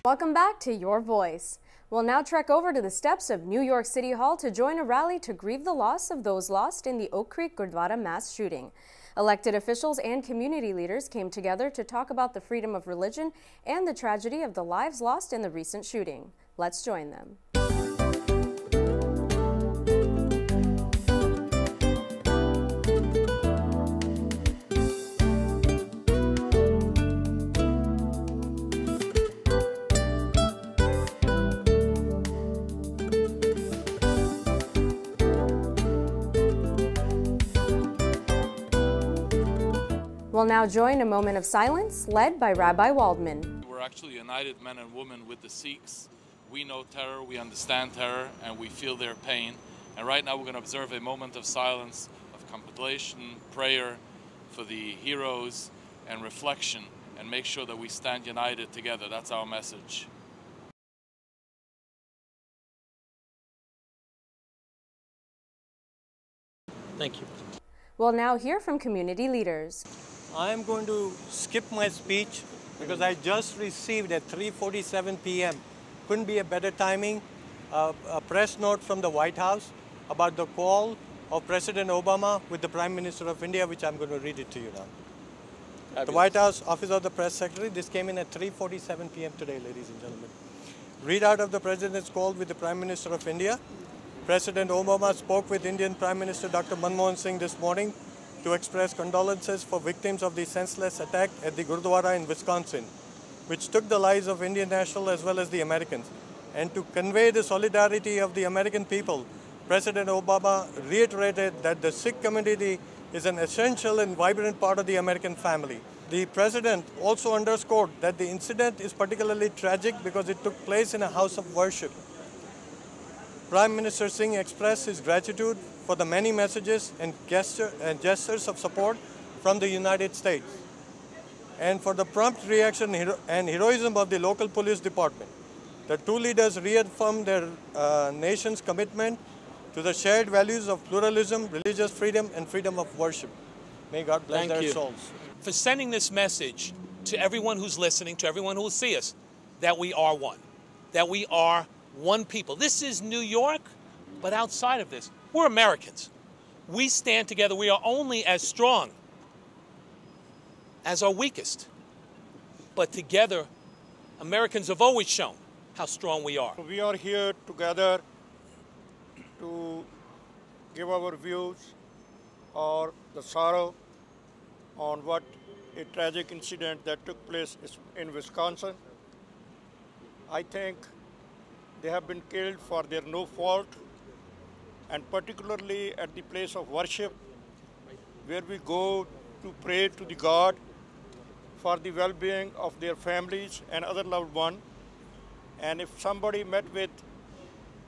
Welcome back to Your Voice. We'll now trek over to the steps of New York City Hall to join a rally to grieve the loss of those lost in the Oak Creek Gurdwara mass shooting. Elected officials and community leaders came together to talk about the freedom of religion and the tragedy of the lives lost in the recent shooting. Let's join them. We'll now join a moment of silence led by Rabbi Waldman. We're actually united men and women with the Sikhs. We know terror, we understand terror, and we feel their pain. And right now we're going to observe a moment of silence, of contemplation, prayer for the heroes, and reflection, and make sure that we stand united together. That's our message. Thank you. We'll now hear from community leaders. I am going to skip my speech because I just received at 3:47 p.m. Couldn't be a better timing, a press note from the White House about the call of President Obama with the Prime Minister of India, which I'm going to read it to you now. Fabulous. The White House Office of the Press Secretary, this came in at 3:47 p.m. today, ladies and gentlemen. Readout of the President's call with the Prime Minister of India. President Obama spoke with Indian Prime Minister Dr. Manmohan Singh this morning to express condolences for victims of the senseless attack at the Gurdwara in Wisconsin, which took the lives of Indian nationals as well as the Americans. And to convey the solidarity of the American people, President Obama reiterated that the Sikh community is an essential and vibrant part of the American family. The President also underscored that the incident is particularly tragic because it took place in a house of worship. Prime Minister Singh expressed his gratitude for the many messages and gestures of support from the United States and for the prompt reaction and heroism of the local police department. The two leaders reaffirmed their nation's commitment to the shared values of pluralism, religious freedom, and freedom of worship. May God bless their souls. For sending this message to everyone who's listening, to everyone who will see us, that we are one, that we are one people. This is New York, but outside of this, we're Americans. We stand together. We are only as strong as our weakest. But together, Americans have always shown how strong we are. We are here together to give our views or the sorrow on what a tragic incident that took place in Wisconsin. I think they have been killed for their no fault, and particularly at the place of worship, where we go to pray to the God for the well-being of their families and other loved ones. And if somebody met with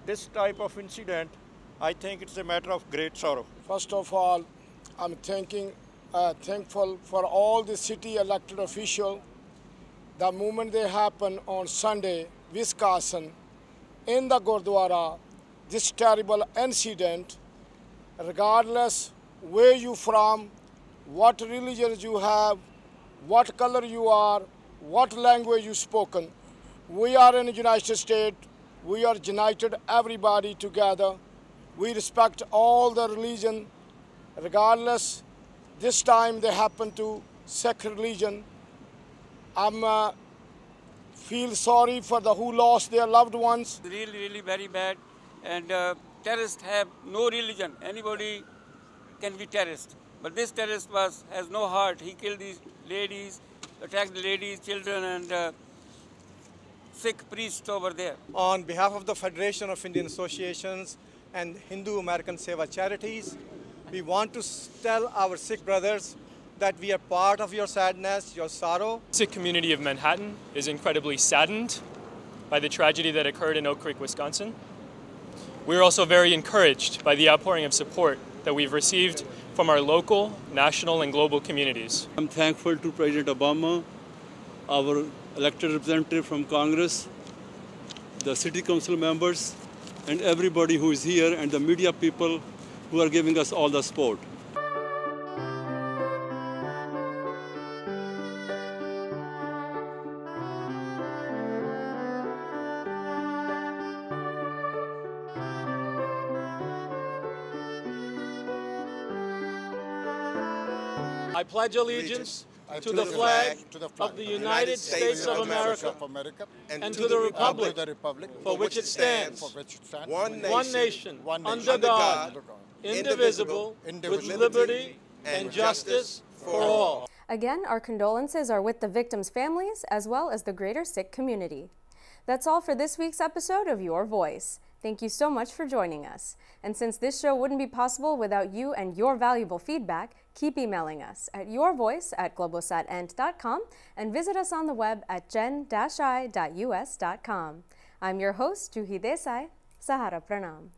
this type of incident, I think it's a matter of great sorrow. First of all, I'm thankful for all the city elected officials. The moment they happened on Sunday, Wisconsin, in the Gurdwara, this terrible incident, regardless where you from, what religion you have, what color you are, what language you spoken, we are in the United States, we are united, everybody together. We respect all the religion, regardless. This time they happen to Sikh religion. I'm feel sorry for the who lost their loved ones. Really very bad, and terrorists have no religion. Anybody can be terrorist, but this terrorist has no heart. He killed these ladies, attacked the ladies, children, and Sikh priests over there. On behalf of the Federation of Indian Associations and Hindu American Seva Charities, we want to tell our Sikh brothers that we are part of your sadness, your sorrow. The Sikh community of Manhattan is incredibly saddened by the tragedy that occurred in Oak Creek, Wisconsin. We're also very encouraged by the outpouring of support that we've received from our local, national, and global communities. I'm thankful to President Obama, our elected representative from Congress, the city council members, and everybody who is here, and the media people who are giving us all the support. I pledge allegiance to the flag of the United States of America and to the republic for which it stands, one nation, under God, indivisible, with liberty and justice for all. Again, our condolences are with the victims' families as well as the greater Sikh community. That's all for this week's episode of Your Voice. Thank you so much for joining us. And since this show wouldn't be possible without you and your valuable feedback, keep emailing us at yourvoice@globosatend.com and visit us on the web at gen-i.us.com. I'm your host, Juhi Desai. Sahara Pranam.